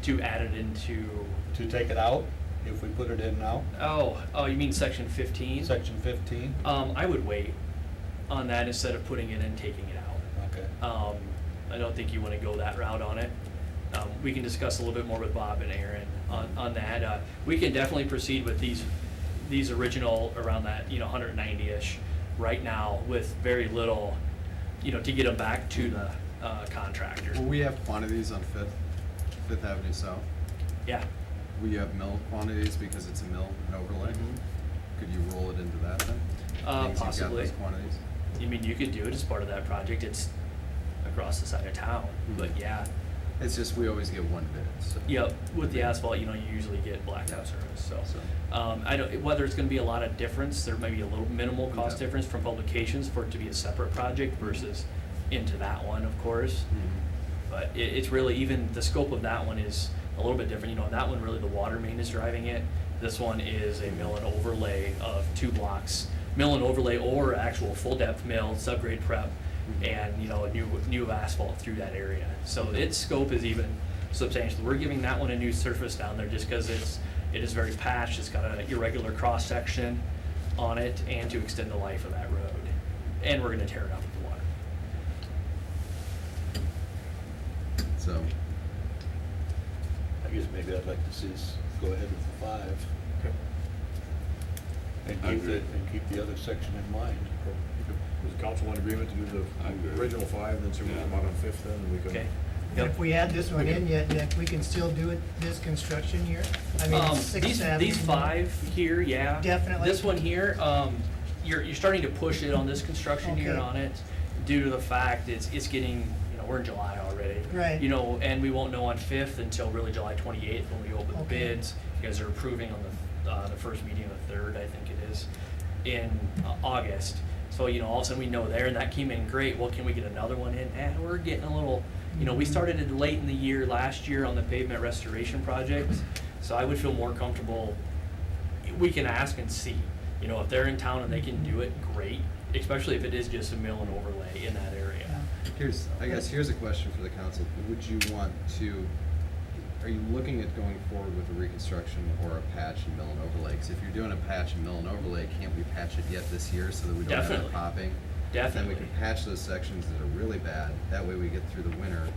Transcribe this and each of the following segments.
to add it into, To take it out, if we put it in now, oh, you mean section 15? section 15? I would wait on that instead of putting it in, taking it out. Okay. I don't think you want to go that route on it. We can discuss a little bit more with Bob and Aaron on that. We can definitely proceed with these original around that, 190-ish right now with very little, to get them back to the contractor. Will we have quantities on Fifth Avenue South? Yeah. Will you have mill quantities because it's a mill and overlay? Mhm. Could you roll it into that then? Means you've got Possibly. those quantities? You mean, you could do it as part of that project. It's across the side of town, but yeah. It's just, we always get one bid, so. Yep, with the asphalt, you usually get blackout service, so. I don't, whether it's gonna be a lot of difference, there may be a little minimal cost Yeah. difference from publications for it to be a separate project versus into that one, of course. But it's really, even the scope of that one is a little bit different. That one, really the water main is driving it. This one is a mill and overlay of 2 blocks, mill and overlay or actual full depth mill, subgrade prep, and, new asphalt through that area. So its scope is even substantial. We're giving that one a new surface down there just because it is very patched. It's got an irregular cross section on it, and to extend the life of that road. And we're gonna tear it up with the water. So, I guess maybe I'd like to see us go ahead with the 5. Okay. And keep the other section in mind. Was the council in agreement to do the original 5, then see what we come out on Fifth then, and we can. Okay. If we add this one in yet, Nick, we can still do it this construction year? I mean, Sixth Avenue. These 5 here, yeah. Definitely. This one here, you're starting to push it on this construction year Okay. on it due to the fact it's getting, we're in July already. Right. And we won't know on 5th until really July 28th when we open the Okay. bids. You guys are approving on the first meeting of the 3rd, I think it is, in August. So, all of a sudden we know there, and that came in great. Well, can we get another one in? We're getting a little, we started it late in the year last year on the pavement restoration project. So I would feel more comfortable, we can ask and see. If they're in town and they can do it, great, especially if it is just a mill and overlay in that area. here's a question for the council. Would you want to, are you looking at going forward with a reconstruction or a patch and mill and overlay? 'Cause if you're doing a patch and mill and overlay, can't we patch it yet this year so that we don't have Definitely. it popping? Definitely. Then we can patch those sections that are really bad. That way we get through the winter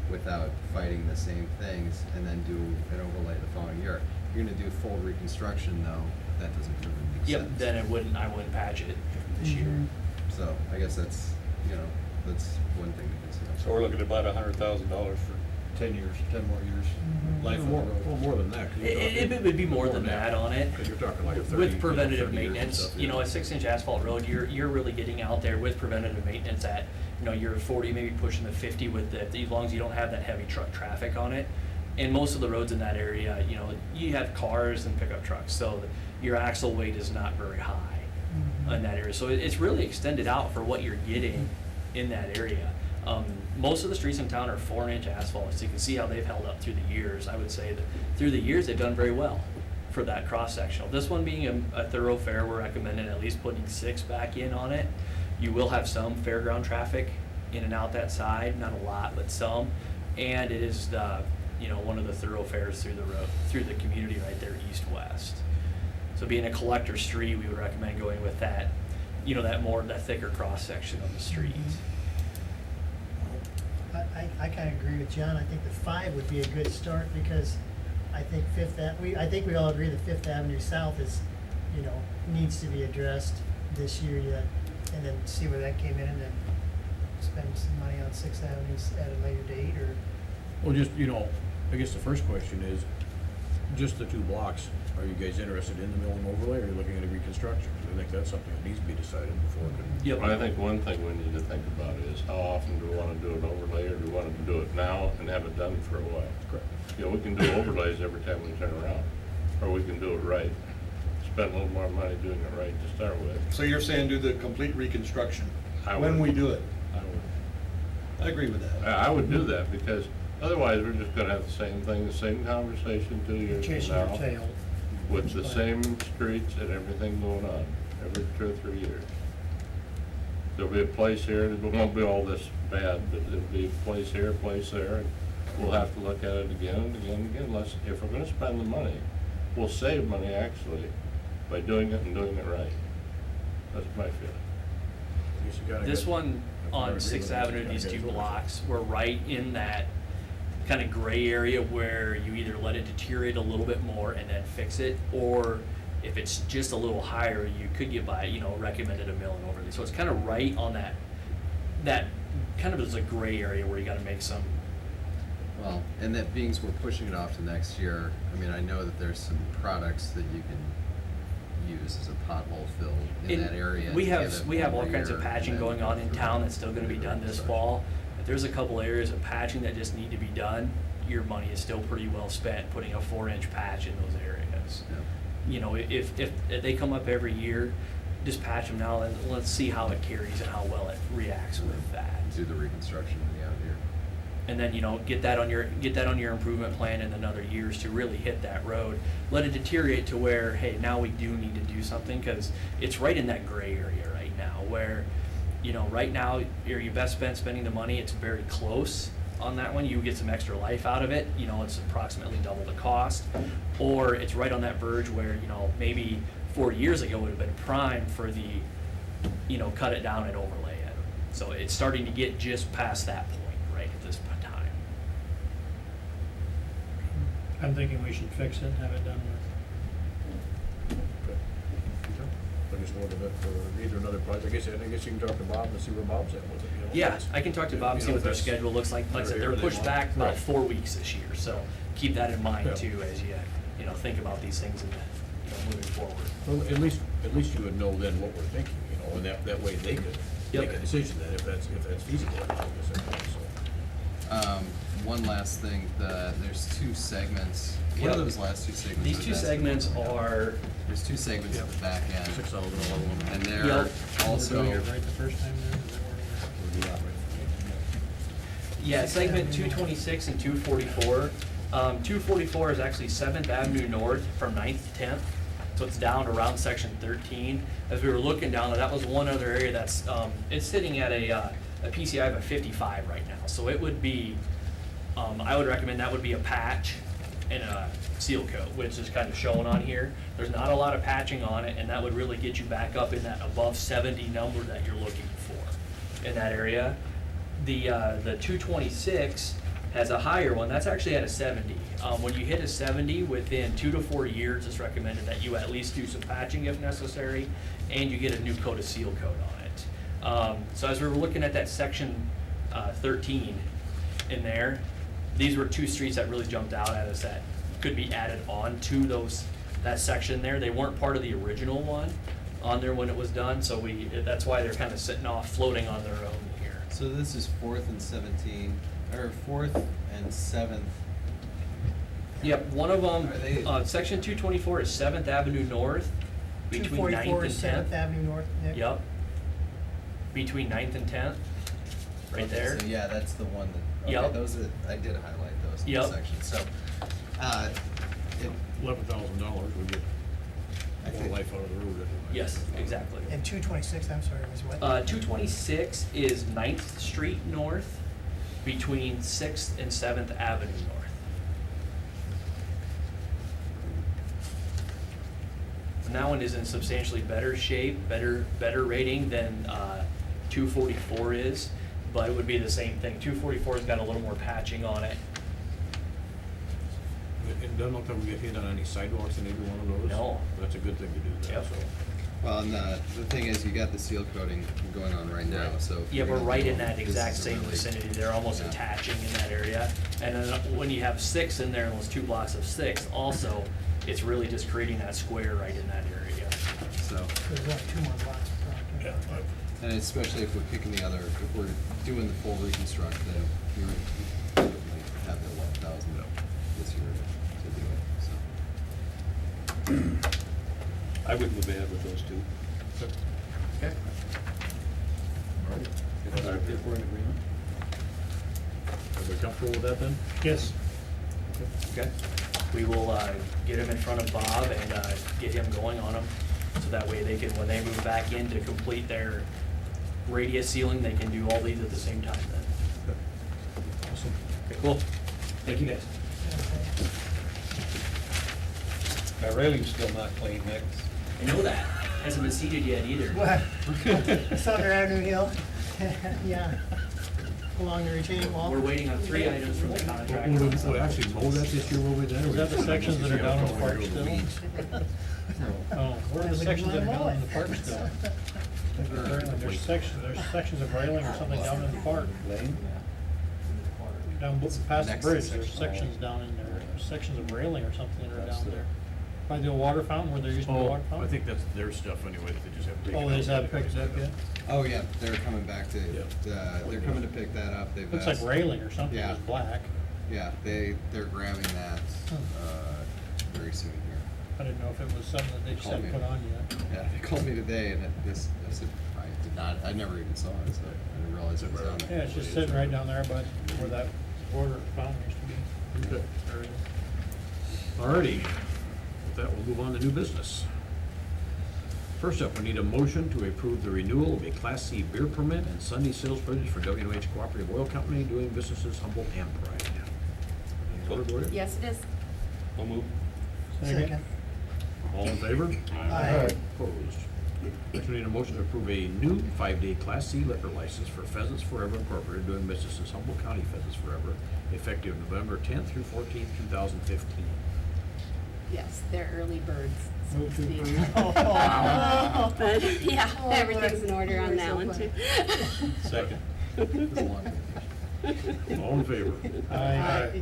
without fighting the same things, and then do an overlay the following year. If you're gonna do full reconstruction though, that doesn't really make sense. Yep, then I wouldn't patch it this year. So I guess that's one thing to consider. So we're looking at about $100,000 for 10 years, 10 more years. Life of the Well, road. more than that. 'cause you're talking- It would be more than that on it. Because you're talking like a 30. With preventative 30 years and maintenance, stuff, yeah. a 6-inch asphalt road, you're really getting out there with preventative maintenance at, you're 40, maybe pushing the 50 with as long as you don't have that heavy truck traffic on it. And most of the roads in that area, you have cars and pickup trucks, so your axle weight is not very high in that area. So it's really extended out for what you're getting in that area. Most of the streets in town are 4-inch asphalt, so you can see how they've held up through the years. I would say that through the years, they've done very well for that cross-sectional. This one being a thoroughfare, we're recommending at least putting 6 back in on it. You will have some fairground traffic in and out that side, not a lot, but some. And it is one of the thoroughfares through the road, through the community right there, east-west. So being a collector street, we would recommend going with that, that thicker cross-section of the street. I kind of agree with John. I think the 5 would be a good start because I think I think we all agree that Fifth Avenue South is, needs to be addressed this year yet, and then see where that came in, and then spend some money on Sixth Avenue at a later date, or. Well, just, I guess the first question is, just the 2 blocks, are you guys interested in the mill and overlay, or are you looking at a reconstruction? 'Cause I think that's something that needs to be decided before it can. Yep. I think one thing we need to think about is how often do we want to do an overlay, or do we want to do it now and have it done for a while? Correct. We can do overlays every time we turn around, or we can do it right. Spend a little more money doing it right to start with. So you're saying do the complete reconstruction I when would. we do it? I would. I agree with that. I would do that, because otherwise we're just gonna have the same thing, the same conversation 2 years from Chasing your now, tail. with the same streets and everything going on every 2 or 3 years. There'll be a place here, it won't be all this bad, but there'll be a place here, a place there, and we'll have to look at it again and again and again, unless, if we're gonna spend the money, we'll save money actually by doing it and doing it right. That's my feeling. I guess you gotta This get- one if we're on agreeing Sixth with it, Avenue, you these gotta two get it. blocks, we're right in that kind of gray area where you either let it deteriorate a little bit more and then fix it, or if it's just a little higher, you could get by, recommended a mill and overlay. So it's kind of right on that kind of is a gray area where you gotta make some, Well, and that being we're pushing it off to next year, I mean, I know that there's some products that you can use as a pothole fill in And that area. We to have, give it we have one all more kinds of year, patching and then going on go in through town that's still gonna be the done this reconstruction. fall. If there's a couple areas of patching that just need to be done, your money is still pretty well spent putting a 4-inch patch in those areas. Yeah. If they come up every year, just patch them now and let's see how it carries and how well it reacts with that. Do the reconstruction in the out here. And then, get that on your improvement plan in another years to really hit that road. Let it deteriorate to where, hey, now we do need to do something, cause it's right in that gray area right now where, right now, your best bet spending the money, it's very close on that one. You get some extra life out of it, it's approximately double the cost. Or it's right on that verge where, maybe 4 years ago would have been prime for the, cut it down and overlay it. So it's starting to get just past that point right at this time. I'm thinking we should fix it and have it done with. Okay. I just wanted that for either another project, I guess you can talk to Bob and see where Bob's at with it, Yeah, I can talk to Bob and see what their That's- schedule looks like. Like I said, they're whatever they pushed want. back about Right. 4 weeks this year, so keep that in mind Yeah. too as you, think about these things and, moving forward. Well, at least you would know then what we're thinking, and that way they could Yep. make a decision then if that's feasible, I guess, so. One last thing, there's two segments. What Yep. are those last two segments? These of two that? segments are, There's two segments at the back end, 6,000 $11. and they're Yep. also. We're doing it right the first time then, is that where we're at? yeah, segment 226 and 244. 244 is actually 7th Avenue North from 9th to 10th. So it's down around section 13. As we were looking down, that was one other area that's, it's sitting at a PCI of a 55 right now. So it would be, I would recommend that would be a patch and a seal coat, which is kind of shown on here. There's not a lot of patching on it, and that would really get you back up in that above 70 number that you're looking for in that area. The 226 has a higher one, that's actually at a 70. When you hit a 70, within 2 to 4 years, it's recommended that you at least do some patching if necessary, and you get a new coat of seal coat on it. So as we were looking at that section 13 in there, these were two streets that really jumped out at us that could be added on to that section there. They weren't part of the original one on there when it was done, so that's why they're kind of sitting off, floating on their own here. So this is 4th and 17, or 4th and 7th. Yep, one of them, Are they- section 224 is 7th Avenue North, between 9th 244 and is 10th. 7th Avenue North, Nick. Yep. Between 9th and 10th, right Okay, there. So yeah, that's the one that, okay, Yep. those are, I did highlight those in the Yep. section, so, it, $11,000 would get I more think- life out of the road. Yes, exactly. And 226, I'm sorry, was what? 226 is 9th Street North, between 6th and 7th Avenue North. And that one is in substantially better shape, better rating than 244 is, but it would be the same thing. 244's got a little more patching on it. It doesn't look like we get hit on any sidewalks in either one of those. No. That's a good thing to do that, Yep. so. well, and the thing is, you got the seal coating going on right now, so. if Yeah, you're we're gonna right do in them, that this exact is a same really- vicinity. They're almost Yeah. attaching in that area. And then when you have 6 in there, and those 2 blocks of 6, also, it's really just creating that square right in that area. So, There's only 2 more blocks of property. Yeah, and especially if we're picking the other, if we're doing the full reconstruct, then we would definitely have the 11,000 this year to do it, so. I would move ahead with those two. Okay. all right. If we're in agreement. Everybody comfortable with that then? Yes. Okay. We will get him in front of Bob and get him going on them, so that way they can, when they move back in to complete their radius sealing, they can do all these at the same time then. Awesome. Okay, cool. Thank you, guys. My railing's still not clean, Nick. I know that. Hasn't been seeded yet either. What? Southern Avenue Hill, yeah, along the retaining wall. We're waiting on 3 items from the contract. Would actually mow that this year, will we then? Is that the sections that are down in the park Go to still? weeds. Oh, where are the sections that are down in the park still? There's sections of railing or something down in the park. Lane? Down past the Next to bridge, section there's sections down in there, there's sections of railing or something that are That's down the- there. By the old water fountain, where there used to be a Oh, water I fountain? think that's their stuff anyway, they just have to take it Oh, they just out. haven't picked it up yet? Oh, yeah, they're coming back to, Yeah. they're coming to pick that up. They've Looks like asked- railing or something, Yeah. it's black. Yeah, they're grabbing that, very soon here. I didn't know if it was something that they just Call hadn't me. put on yet. Yeah, they called me today and I said, I did not, I never even saw it, so I didn't realize it was on there. Yeah, it's just sitting right down there by where that water fountain used to be. Okay. There it is. Alrighty, with that, we'll move on to new business. First up, we need a motion to approve the renewal of a Class C beer permit and Sunday sales privilege for W&H Cooperative Oil Company doing businesses Humboldt and Pride. Any order, Gloria? Yes, it is. I'll move. Second. All in favor? Aye. Opposed? Next, we need a motion to approve a new 5-day Class C liquor license for Pheasants Forever Incorporated doing business as Humboldt County Pheasants Forever, effective November 10th through 14th, 2015. Yes, they're early birds. so Move to to speak. approve. But, yeah, Oh, boy. everything's in order on You're that so one funny. too. Second. It's a long vacation. All in favor? Aye.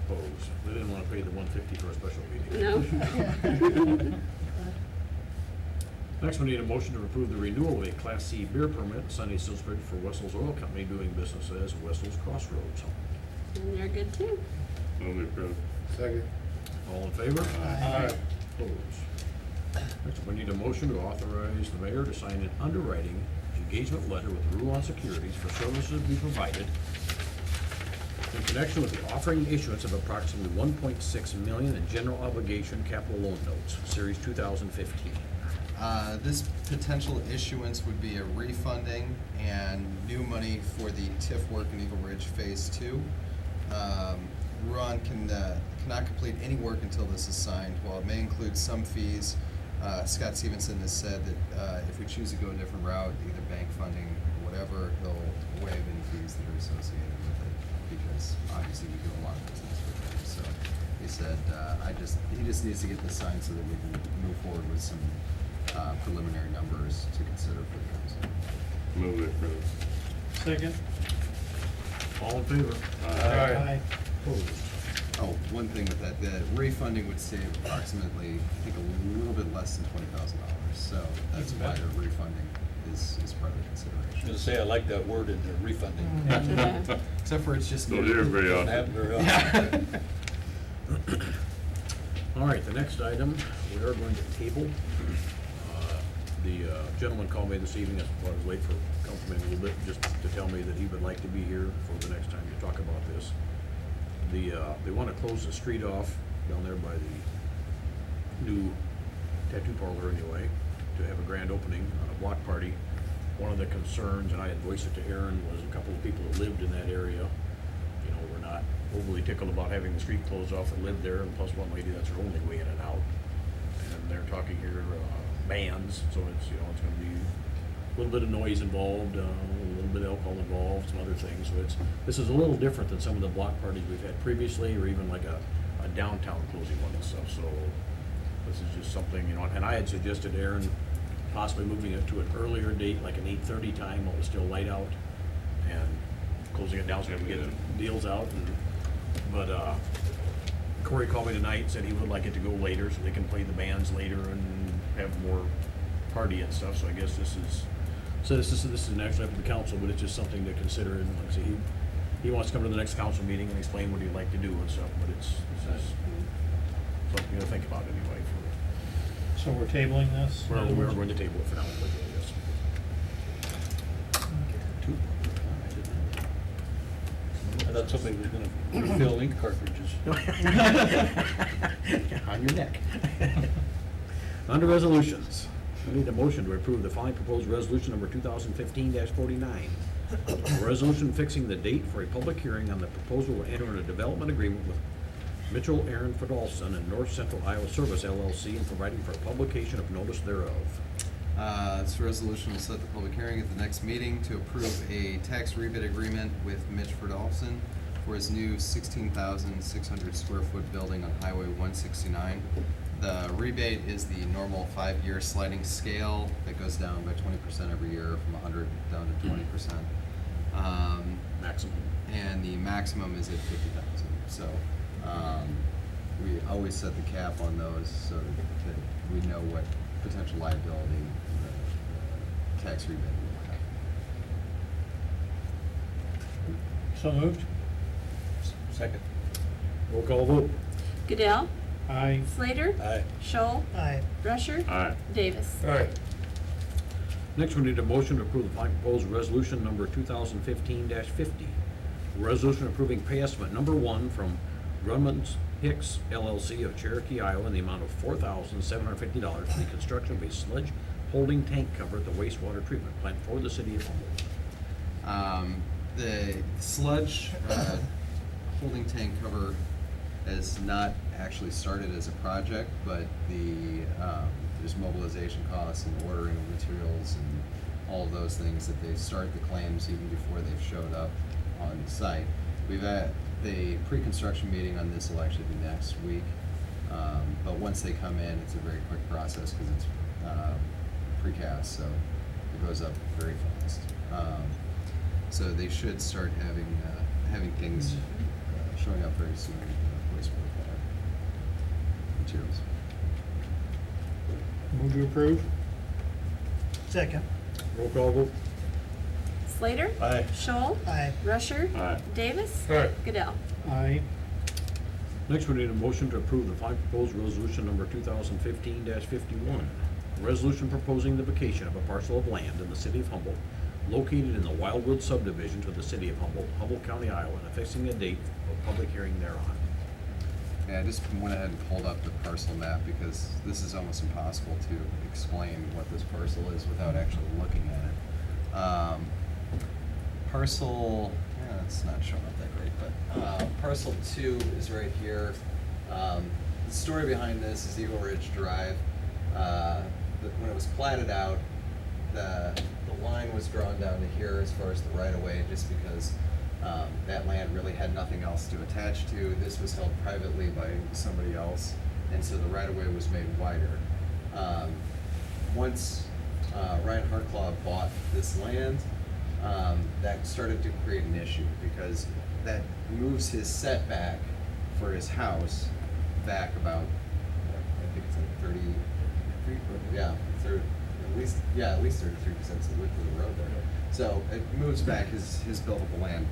Opposed? They didn't want to pay the $150 for a special meeting. No. Next, we need a motion to approve the renewal of a Class C beer permit and Sunday sales privilege for Wessel's Oil Company doing business as Wessel's Crossroads. And they're good too. Move approved. Second. All in favor? Aye. Opposed? Next, we need a motion to authorize the mayor to sign an underwriting engagement letter with Ruan Securities for services to be provided in connection with the offering and issuance of approximately $1.6 million in general obligation capital loan notes, Series 2015. This potential issuance would be a refunding and new money for the TIF work in Eagle Ridge Phase 2. Ruan cannot complete any work until this is signed. While it may include some fees, Scott Stevenson has said that if we choose to go a different route, either bank funding or whatever, he'll waive any fees that are associated with it, because obviously we do a lot of business with him. So he said, he just needs to get this signed so that we can move forward with some preliminary numbers to consider for the council. Move approved. Second? All in favor? Aye. Opposed? Oh, one thing with that, the refunding would save approximately, I think, a little bit less than $20,000. So that's Even why better. the refunding is part of the I was consideration. gonna say, I like that word in there, refunding. Yeah. Except for it's just. Don't hear it very Doesn't often. happen very often. All right, the next item, we are going to table. The gentleman called me this evening, that's why I was late for coming a little bit, just to tell me that he would like to be here for the next time to talk about this. They want to close the street off down there by the new tattoo parlor anyway, to have a grand opening on a block party. One of the concerns, and I had voiced it to Aaron, was a couple of people that lived in that area, you know, were not overly tickled about having the street closed off that lived there, and plus one lady, that's her only way in and out. And they're talking here, bands, so it's, you know, it's gonna be a little bit of noise involved, a little bit of alcohol involved, some other things, so this is a little different than some of the block parties we've had previously, or even like a downtown closing one and stuff, so this is just something, you know, and I had suggested Aaron possibly moving it to an earlier date, like an 8:30 time, while it's still light out, and closing it down so we can get deals out, but Corey called me tonight and said he would like it to go later, so they can play the bands later and have more party and stuff, so I guess this is an action up to the council, but it's just something to consider, and like I say, he wants to come to the next council meeting and explain what he'd like to do and stuff, but it's just something to think about anyway. So we're tabling this? We are going to table it for now, but yes. I thought somebody was gonna refill ink cartridges. On your neck. Under resolutions, we need a motion to approve the following proposed resolution number 2015-49, A resolution fixing the date for a public hearing on the proposal to enter in a development agreement with Mitchell Aaron Fidalson and North Central Iowa Service LLC and providing for publication of notice thereof. This resolution will set the public hearing at the next meeting to approve a tax rebate agreement with Mitch Ferdolfson for his new 16,600 square foot building on Highway 169. The rebate is the normal 5-year sliding scale that goes down by 20% every year from 100 down to 20%. Maximum. And the maximum is at 50,000. So we always set the cap on those so that we know what potential liability the tax rebate will have. So moved. Second. Roll call vote. Goodell, Aye. Slater, Aye. Scholl, Aye. Rusher, Aye. Davis. Aye. Next, we need a motion to approve the following proposed resolution number 2015-50. Resolution approving pay estimate number 1 from Grumman's Hicks LLC of Cherokee, Iowa, in the amount of $4,750 for the construction of a sludge holding tank cover at the wastewater treatment plant for the city of Humboldt. The sludge holding tank cover has not actually started as a project, but there's mobilization costs and ordering of materials and all of those things that they start the claims even before they've showed up on the site. We've had the pre-construction meeting on this will actually be next week, but once they come in, it's a very quick process because it's precast, so it goes up very fast. So they should start having things showing up very soon. Wastewater materials. Move to approve. Second. Roll call vote. Slater, Aye. Scholl, Aye. Rusher, Aye. Davis, Aye. Goodell. Aye. Next, we need a motion to approve the following proposed resolution number 2015-51. A resolution proposing the vacation of a parcel of land in the city of Humboldt located in the Wildwood subdivision to the city of Humboldt, Humboldt County, Iowa, and affixing a date of public hearing thereon. Yeah, I just went ahead and pulled up the parcel map because this is almost impossible to explain what this parcel is without actually looking at it. Parcel, yeah, it's not showing up that great, but parcel 2 is right here. The story behind this is Eagle Ridge Drive. When it was platted out, the line was drawn down to here as far as the right-of-way, just because that land really had nothing else to attach to. This was held privately by somebody else, and so the right-of-way was made wider. Once Ryan Hartclaw bought this land, that started to create an issue because that moves his setback for his house back about, I think it's like 30 feet, yeah, at least 33% of the width of the road there. So it moves back his buildable land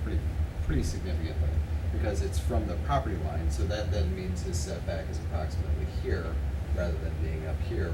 pretty significantly because it's from the property line. So that then means his setback is approximately here rather than being up here.